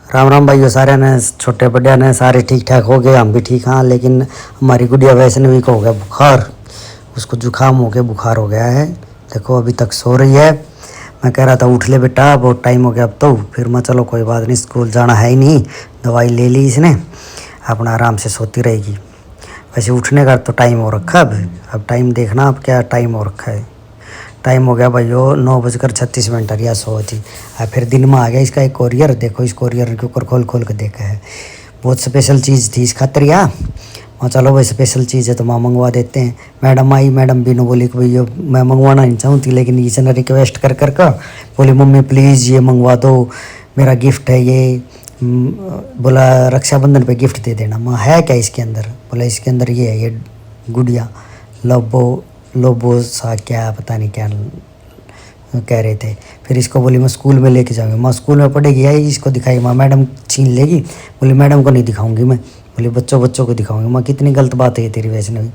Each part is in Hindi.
राम राम भाइयों सारे ने, छोटे बड़े ने सारे ठीक ठाक हो गए, हम भी ठीक हाँ। लेकिन हमारी गुड़िया वैष्णवी को हो गया बुखार, उसको जुकाम हो गया, बुखार हो गया है। देखो अभी तक सो रही है। मैं कह रहा था उठ ले बेटा, बहुत टाइम हो गया अब तो। फिर मैं चलो कोई बात नहीं, स्कूल जाना है ही नहीं, दवाई ले ली इसने, अपना आराम से सोती रहेगी। वैसे उठने का तो टाइम हो रखा है अब टाइम देखना अब क्या टाइम हो रखा है। टाइम हो गया भाइयों 9:36 रिया सो थी। फिर दिन में आ गया इसका एक कोरियर। देखो इस कोरियर के ऊपर खोल खोल के देखा है, बहुत स्पेशल चीज़ थी इस खातिर यार। वहाँ चलो भाई स्पेशल चीज़ है तो माँ मंगवा देते हैं। मैडम आई, मैडम बिनो बोली कि भैया मैं मंगवाना नहीं चाहती, लेकिन इसने रिक्वेस्ट कर कर का बोली मम्मी प्लीज़ ये मंगवा दो, मेरा गिफ्ट है ये। बोला रक्षाबंधन पे गिफ्ट दे देना। माँ है क्या इसके अंदर? बोला इसके अंदर ये है, ये गुड़िया लोबो सा क्या पता नहीं क्या कह रहे थे। फिर इसको बोली मैं स्कूल में लेके जाऊँगी। माँ स्कूल में पढ़ेगी, आई इसको दिखाई माँ, मैडम छीन लेगी। बोली मैडम को नहीं दिखाऊंगी मैं, बोली बच्चों को दिखाऊंगी। माँ कितनी गलत बात है तेरी वैष्णवी।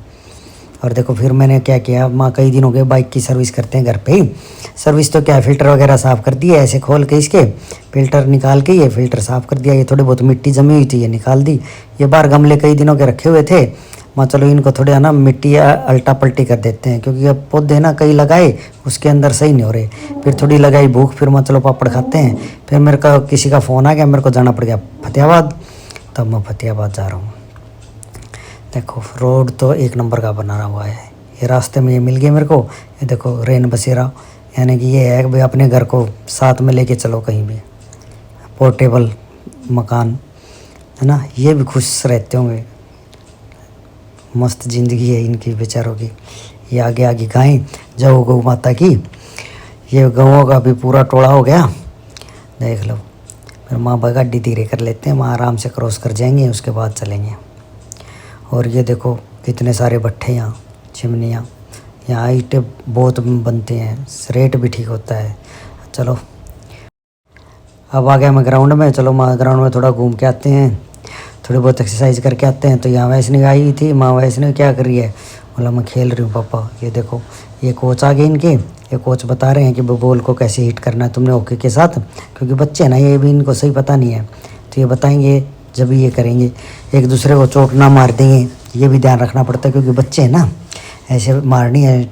और देखो फिर मैंने क्या किया, माँ कई दिन हो गए बाइक की सर्विस करते हैं घर पे ही। सर्विस तो क्या, फ़िल्टर वगैरह साफ़ कर दिए, ऐसे खोल के इसके फ़िल्टर निकाल के ये फ़िल्टर साफ़ कर दिया। ये थोड़ी बहुत मिट्टी जमी हुई थी, ये निकाल दी। ये बाहर गमले कई दिनों के रखे हुए थे। माँ चलो इनको थोड़े है ना मिट्टी अल्टा पल्टी कर देते हैं, क्योंकि अब पौधे ना कई लगाए उसके अंदर सही नहीं हो रहे। फिर थोड़ी लगाई भूख, फिर माँ चलो पापड़ खाते हैं। फिर मेरे का किसी का फ़ोन आ गया, मेरे को जाना पड़ गया फतेहाबाद। तब मैं फतेहाबाद जा रहा हूँ। देखो रोड तो एक नंबर का बना हुआ है। ये रास्ते में ये मिल गया मेरे को। ये देखो रेन बसेरा, यानी कि ये है कि भाई अपने घर को साथ में लेके चलो कहीं भी, पोर्टेबल मकान है ना। ये भी खुश रहते होंगे, मस्त ज़िंदगी है इनकी बेचारों की। ये आगे आगे गायें जाओ गौ माता की। ये गौों का भी पूरा टोला हो गया, देख लो। फिर माँ गाड़ी धीरे कर लेते हैं, माँ आराम से क्रॉस कर जाएंगे, उसके बाद चलेंगे। और ये देखो कितने सारे भट्ठे यहाँ, चिमनियाँ। यहाँ ईंटें बहुत बनते हैं, रेट भी ठीक होता है। चलो अब आ गया मैं ग्राउंड में। चलो माँ ग्राउंड में थोड़ा घूम के आते हैं, थोड़ी बहुत एक्सरसाइज करके आते हैं। तो यहाँ वैष्णवी आई हुई थी। माँ वैष्णवी क्या कर रही है? बोला मैं खेल रही हूँ पापा। ये देखो ये कोच आ गए इनके, ये कोच बता रहे हैं कि बॉल को कैसे हिट करना है तुमने हॉकी के साथ। क्योंकि बच्चे ना ये भी इनको सही पता नहीं है, तो ये बताएंगे जब ये करेंगे। एक दूसरे को चोट ना मार देंगे, ये भी ध्यान रखना पड़ता है, क्योंकि बच्चे हैं ना, ऐसे मारनी है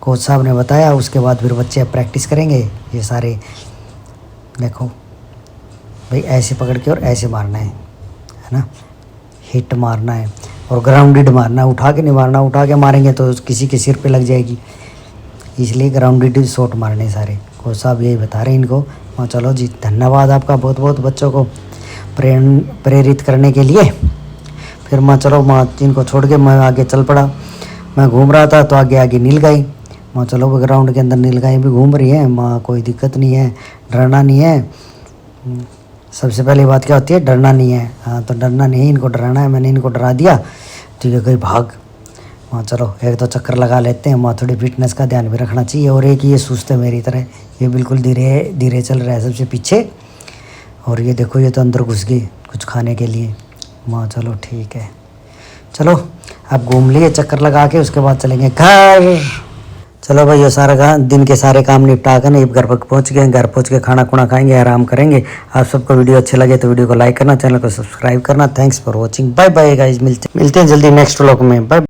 कोच साहब ने बताया। उसके बाद फिर बच्चे प्रैक्टिस करेंगे ये सारे। देखो भाई ऐसे पकड़ के और ऐसे मारना है ना, हिट मारना है और ग्राउंडेड मारना है। उठा के नहीं मारना, उठा के मारेंगे तो किसी के सिर पे लग जाएगी, इसलिए ग्राउंडेड शॉट मारने सारे। कोच साहब यही बता रहे हैं इनको। हाँ चलो जी, धन्यवाद आपका बहुत बहुत बच्चों को प्रेरित करने के लिए। फिर माँ चलो माँ इनको छोड़ के मैं आगे चल पड़ा। मैं घूम रहा था तो आगे आगे नीलगाय। माँ चलो ग्राउंड के अंदर नीलगाय भी घूम रही है। माँ कोई दिक्कत नहीं है, डरना नहीं है। सबसे पहली बात क्या होती है, डरना नहीं है। हाँ तो डरना नहीं है, इनको डराना है। मैंने इनको डरा दिया तो ये गई भाग। वहाँ चलो एक दो चक्कर लगा लेते हैं। वहाँ थोड़ी फिटनेस का ध्यान भी रखना चाहिए। और एक ये सुस्त है मेरी तरह, ये बिल्कुल धीरे धीरे चल रहा है सबसे पीछे। और ये देखो ये तो अंदर घुस गई कुछ खाने के लिए। वहाँ चलो ठीक है, चलो अब घूम लिए चक्कर लगा के, उसके बाद चलेंगे घर। चलो भाई ये सारा दिन के सारे काम निपटा कर अब घर पर पहुँच गए। घर पहुँच के खाना खुना खाएंगे, आराम करेंगे। आप सबको वीडियो अच्छे लगे तो वीडियो को लाइक करना, चैनल को सब्सक्राइब करना। Thanks for watching, bye bye guys. मिलते हैं जल्दी नेक्स्ट व्लॉग में। बाय।